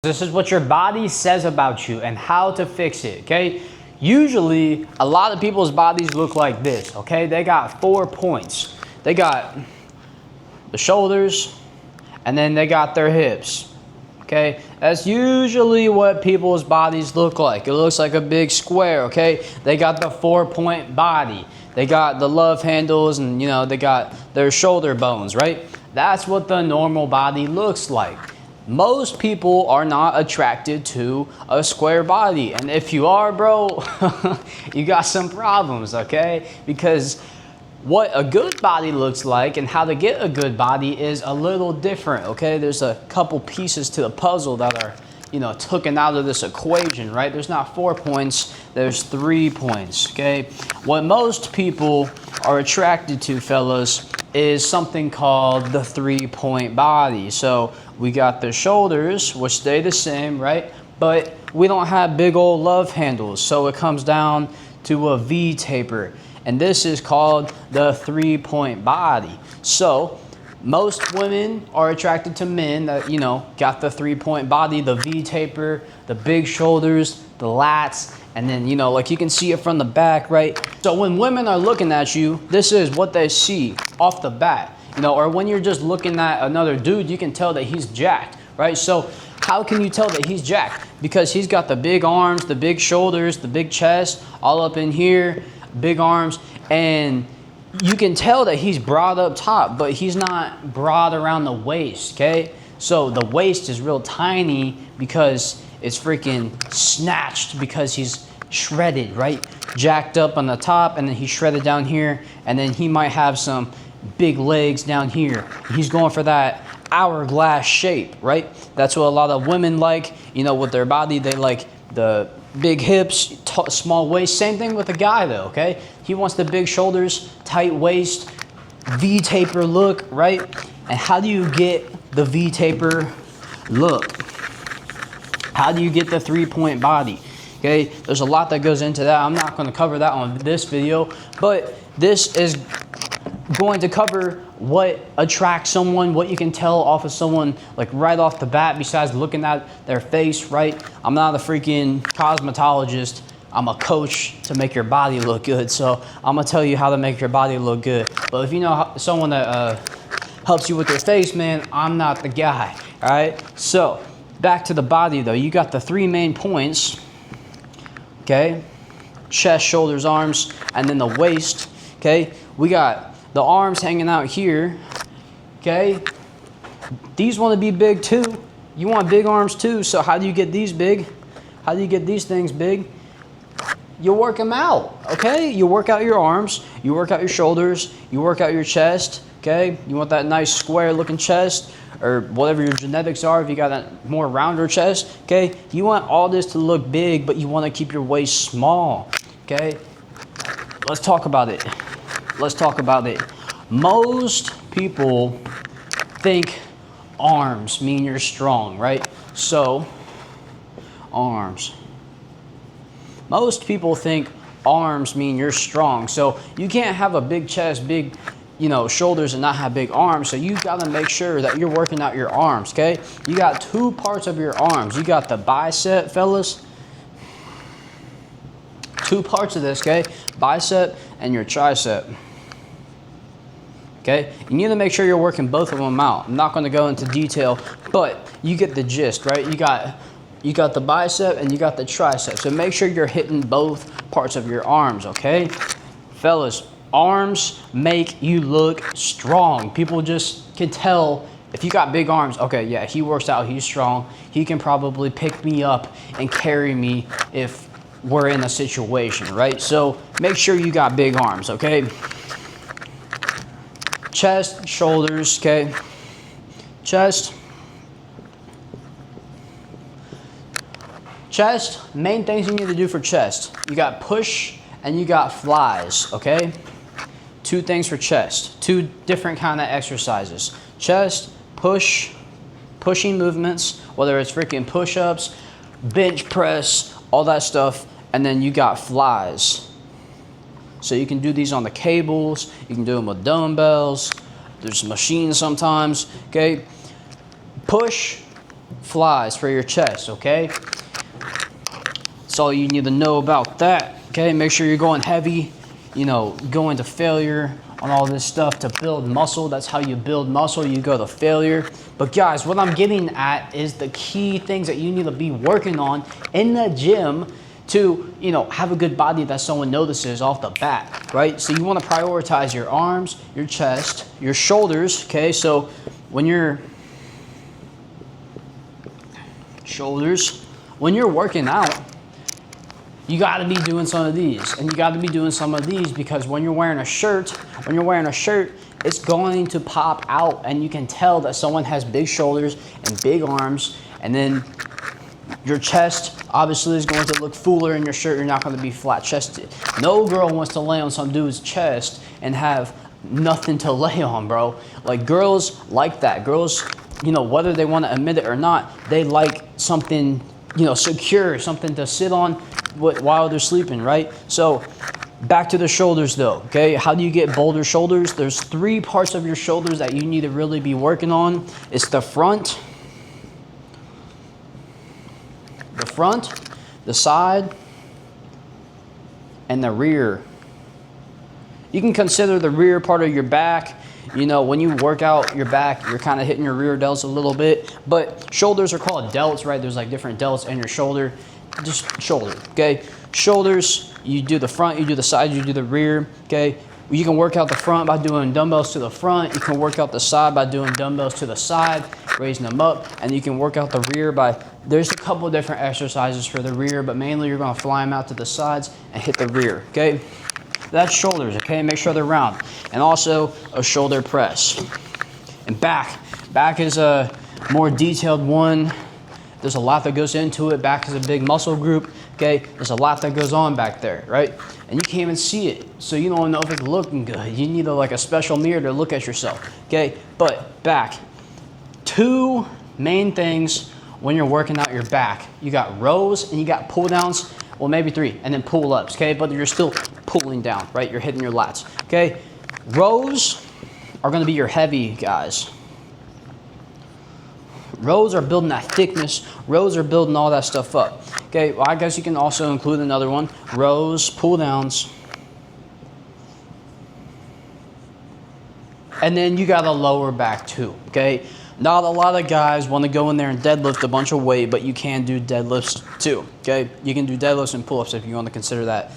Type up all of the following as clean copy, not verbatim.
This is what your body says about you and how to fix it, okay? Usually, a lot of people's bodies look like this, okay? They got 4 points. They got the shoulders, and then they got their hips, okay? That's usually what people's bodies look like. It looks like a big square, okay? They got the 4-point body. They got the love handles, and they got their shoulder bones, right? That's what the normal body looks like. Most people are not attracted to a square body, and if you are, bro, you got some problems, okay? Because what a good body looks like and how to get a good body is a little different, okay? There's a couple pieces to the puzzle that are, taken out of this equation, right? There's not 4 points, there's 3 points, okay? What most people are attracted to, fellas, is something called the 3-point body. So we got the shoulders, which stay the same, right? But we don't have big old love handles, so it comes down to a V taper. And this is called the 3-point body. So most women are attracted to men that, got the 3-point body, the V taper, the big shoulders, the lats, and then, like you can see it from the back, right? So when women are looking at you, this is what they see off the bat, or when you're just looking at another dude, you can tell that he's jacked, right? So how can you tell that he's jacked? Because he's got the big arms, the big shoulders, the big chest, all up in here, big arms, and you can tell that he's broad up top, but he's not broad around the waist, okay? So the waist is real tiny because it's freaking snatched because he's shredded, right? Jacked up on the top, and then he's shredded down here, and then he might have some big legs down here. He's going for that hourglass shape, right? That's what a lot of women like, with their body. They like the big hips, small waist. Same thing with the guy though, okay? He wants the big shoulders, tight waist, V-taper look, right? And how do you get the V-taper look? How do you get the 3-point body? Okay, there's a lot that goes into that. I'm not going to cover that on this video, but this is going to cover what attracts someone, what you can tell off of someone, like right off the bat, besides looking at their face, right? I'm not a freaking cosmetologist. I'm a coach to make your body look good. So I'm going to tell you how to make your body look good. But if you know someone that helps you with their face, man, I'm not the guy, all right? So back to the body though. You got the 3 main points, okay? Chest, shoulders, arms, and then the waist, okay? We got the arms hanging out here, okay? These want to be big too. You want big arms too. So how do you get these big? How do you get these things big? You work them out, okay? You work out your arms, you work out your shoulders, you work out your chest, okay? You want that nice square looking chest, or whatever your genetics are, if you got a more rounder chest, okay? You want all this to look big, but you want to keep your waist small, okay? Let's talk about it. Let's talk about it. Most people think arms mean you're strong, right? So, arms. Most people think arms mean you're strong. So you can't have a big chest, big, shoulders and not have big arms. So you got to make sure that you're working out your arms, okay? You got 2 parts of your arms. You got the bicep, fellas. 2 parts of this, okay? Bicep and your tricep. Okay, you need to make sure you're working both of them out. I'm not going to go into detail, but you get the gist, right? You got the bicep and you got the tricep. So make sure you're hitting both parts of your arms, okay? Fellas, arms make you look strong. People just can tell if you got big arms, okay, yeah, he works out, he's strong. He can probably pick me up and carry me if we're in a situation, right? So make sure you got big arms, okay? Chest, shoulders, okay? Chest, main things you need to do for chest. You got push and you got flies, okay? 2 things for chest, 2 different kind of exercises. Chest, pushing movements, whether it's freaking push-ups, bench press, all that stuff, and then you got flies. So you can do these on the cables, you can do them with dumbbells, there's machines sometimes, okay? Push, flies for your chest, okay? That's all you need to know about that, okay? Make sure you're going heavy, you know, going to failure on all this stuff to build muscle. That's how you build muscle. You go to failure. But guys, what I'm getting at is the key things that you need to be working on in the gym to, you know, have a good body that someone notices off the bat, right? So you want to prioritize your arms, your chest, your shoulders, okay? So when you're working out, you got to be doing some of these, and you got to be doing some of these because when you're wearing a shirt, it's going to pop out, and you can tell that someone has big shoulders and big arms, and then your chest obviously is going to look fuller in your shirt. You're not going to be flat chested. No girl wants to lay on some dude's chest and have nothing to lay on, bro. Like, girls like that. Girls, you know, whether they want to admit it or not, they like something, you know, secure, something to sit on while they're sleeping, right? So back to the shoulders though, okay? How do you get bolder shoulders? There's 3 parts of your shoulders that you need to really be working on. It's the front, the side, and the rear. You can consider the rear part of your back. You know, when you work out your back, you're kind of hitting your rear delts a little bit, but shoulders are called delts, right? There's like different delts in your shoulder. Just shoulder, okay? Shoulders, you do the front, you do the side, you do the rear, okay? You can work out the front by doing dumbbells to the front. You can work out the side by doing dumbbells to the side, raising them up. And you can work out the rear by, there's a couple of different exercises for the rear, but mainly you're gonna fly them out to the sides and hit the rear, okay? That's shoulders, okay? Make sure they're round. And also a shoulder press. And back. Back is a more detailed one. There's a lot that goes into it. Back is a big muscle group, okay? There's a lot that goes on back there, right? And you can't even see it, so you don't know if it's looking good. You need like a special mirror to look at yourself, okay? But back, 2 main things when you're working out your back. You got rows and you got pull downs, well maybe 3, and then pull ups, okay? But you're still pulling down, right? You're hitting your lats, okay? Rows are gonna be your heavy guys. Rows are building that thickness. Rows are building all that stuff up. Okay, well, I guess you can also include another one. Rows, pull downs. And then you got a lower back too, okay? Not a lot of guys want to go in there and deadlift a bunch of weight, but you can do deadlifts too, okay? You can do deadlifts and pull-ups if you want to consider that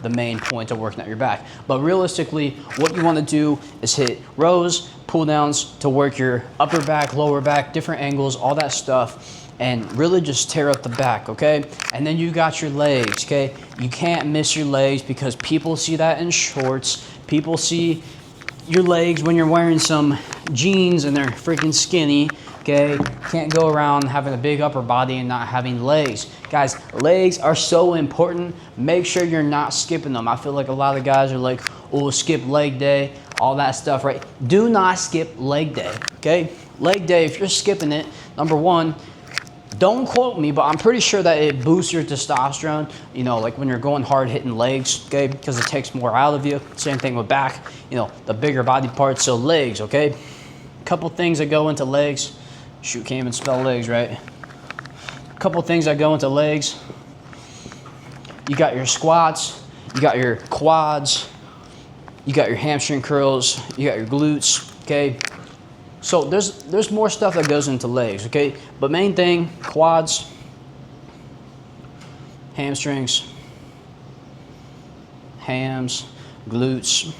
the main point of working out your back. But realistically, what you want to do is hit rows, pull downs to work your upper back, lower back, different angles, all that stuff, and really just tear up the back, okay? And then you got your legs, okay? You can't miss your legs because people see that in shorts. People see your legs when you're wearing some jeans and they're freaking skinny, okay? Can't go around having a big upper body and not having legs. Guys, legs are so important. Make sure you're not skipping them. I feel like a lot of guys are like, oh, skip leg day, all that stuff, right? Do not skip leg day, okay? Leg day, if you're skipping it, number 1, don't quote me, but I'm pretty sure that it boosts your testosterone, you know, like when you're going hard hitting legs, okay, because it takes more out of you. Same thing with back, you know, the bigger body parts, so legs, okay? Couple things that go into legs. Shoot, can't even spell legs, right? Couple things that go into legs. You got your squats, you got your quads, you got your hamstring curls, you got your glutes, okay? So there's more stuff that goes into legs, okay? But main thing, quads, hamstrings, hams, glutes.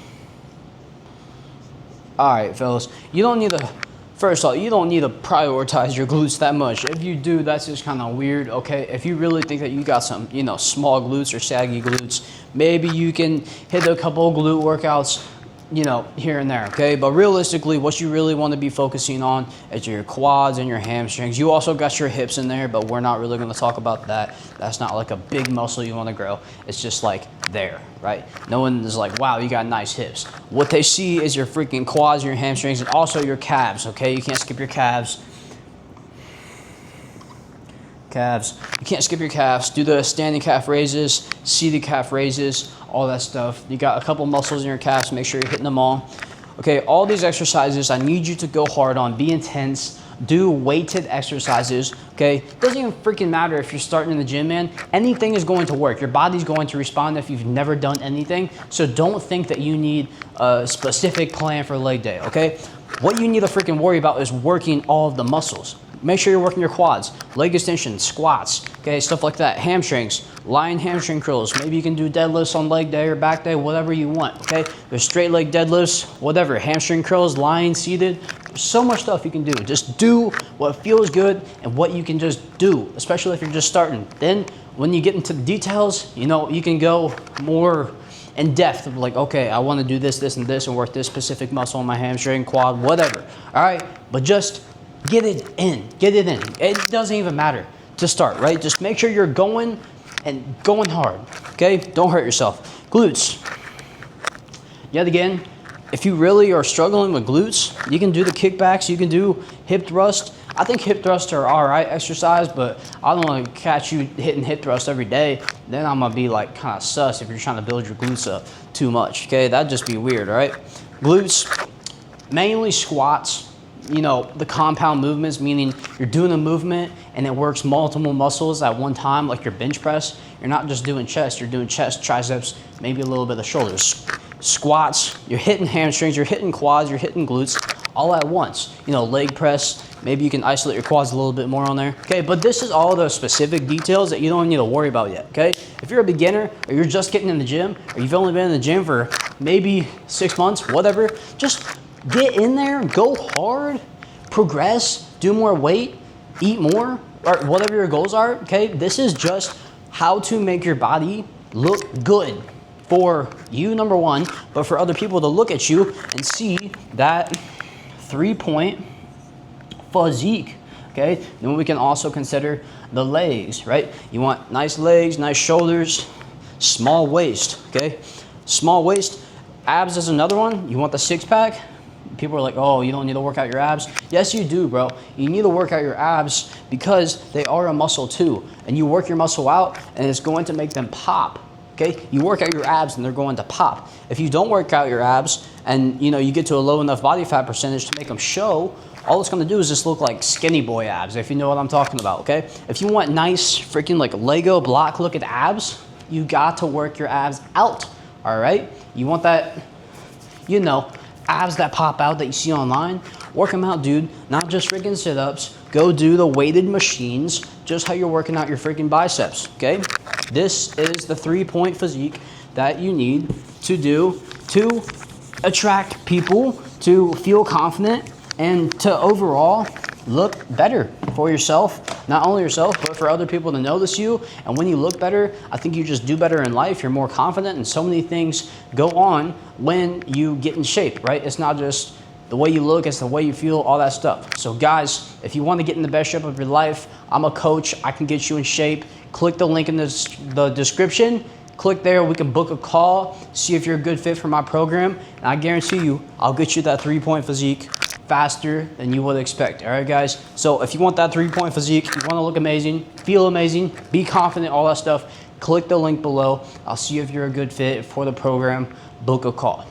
All right, fellas, you don't need to, first off, you don't need to prioritize your glutes that much. If you do, that's just kind of weird, okay? If you really think that you got some, you know, small glutes or saggy glutes, maybe you can hit a couple of glute workouts, you know, here and there, okay? But realistically, what you really want to be focusing on is your quads and your hamstrings. You also got your hips in there, but we're not really going to talk about that. That's not like a big muscle you want to grow. It's just like there, right? No one is like, wow, you got nice hips. What they see is your freaking quads, your hamstrings, and also your calves, okay? You can't skip your calves. Calves. You can't skip your calves. Do the standing calf raises, seated calf raises, all that stuff. You got a couple muscles in your calves. Make sure you're hitting them all. Okay, all these exercises, I need you to go hard on. Be intense. do weighted exercises, okay? Doesn't even freaking matter if you're starting in the gym, man. Anything is going to work. Your body's going to respond if you've never done anything. So don't think that you need a specific plan for leg day, okay? What you need to freaking worry about is working all of the muscles. Make sure you're working your quads, leg extensions, squats, okay, stuff like that. Hamstrings, lying hamstring curls. Maybe you can do deadlifts on leg day or back day, whatever you want, okay? There's straight leg deadlifts, whatever, hamstring curls, lying, seated. There's so much stuff you can do. Just do what feels good and what you can just do, especially if you're just starting. Then when you get into the details, you know, you can go more in depth of like, okay, I want to do this, this, and this and work this specific muscle on my hamstring, quad, whatever, all right? But just get it in, get it in. It doesn't even matter to start, right? Just make sure you're going and going hard, okay? Don't hurt yourself. Glutes. Yet again, if you really are struggling with glutes, you can do the kickbacks, you can do hip thrust. I think hip thrusts are all right exercise, but I don't want to catch you hitting hip thrust every day. Then I'm gonna be like kind of sus if you're trying to build your glutes up too much, okay? That'd just be weird, all right? Glutes, mainly squats. You know, the compound movements, meaning you're doing a movement and it works multiple muscles at one time, like your bench press. You're not just doing chest, you're doing chest, triceps, maybe a little bit of shoulders. Squats, you're hitting hamstrings, you're hitting quads, you're hitting glutes all at once. You know, leg press, maybe you can isolate your quads a little bit more on there. Okay, but this is all the specific details that you don't need to worry about yet, okay? If you're a beginner or you're just getting in the gym or you've only been in the gym for maybe 6 months, whatever, just get in there, go hard, progress, do more weight, eat more, or whatever your goals are, okay? This is just how to make your body look good for you, number one, but for other people to look at you and see that 3-point physique, okay? Then we can also consider the legs, right? You want nice legs, nice shoulders, small waist, okay? Small waist, abs is another one. You want the six-pack? People are like, oh, you don't need to work out your abs. Yes, you do, bro. You need to work out your abs because they are a muscle too. And you work your muscle out and it's going to make them pop, okay? You work out your abs and they're going to pop. If you don't work out your abs and you get to a low enough body fat percentage to make them show, all it's gonna do is just look like skinny boy abs, if you know what I'm talking about, okay? If you want nice freaking like Lego block looking abs, you got to work your abs out, all right? You want that, abs that pop out that you see online, work them out, dude. Not just freaking sit-ups. Go do the weighted machines, just how you're working out your freaking biceps, okay? This is the 3-point physique that you need to do to attract people, to feel confident, and to overall look better for yourself, not only yourself, but for other people to notice you. And when you look better, I think you just do better in life. You're more confident, and so many things go on when you get in shape, right? It's not just the way you look, it's the way you feel, all that stuff. So guys, if you want to get in the best shape of your life, I'm a coach. I can get you in shape. Click the link in the description. Click there, we can book a call, see if you're a good fit for my program. And I guarantee you, I'll get you that 3-point physique faster than you would expect. All right, guys? So if you want that 3-point physique, you want to look amazing, feel amazing, be confident, all that stuff, click the link below. I'll see if you're a good fit for the program. Book a call.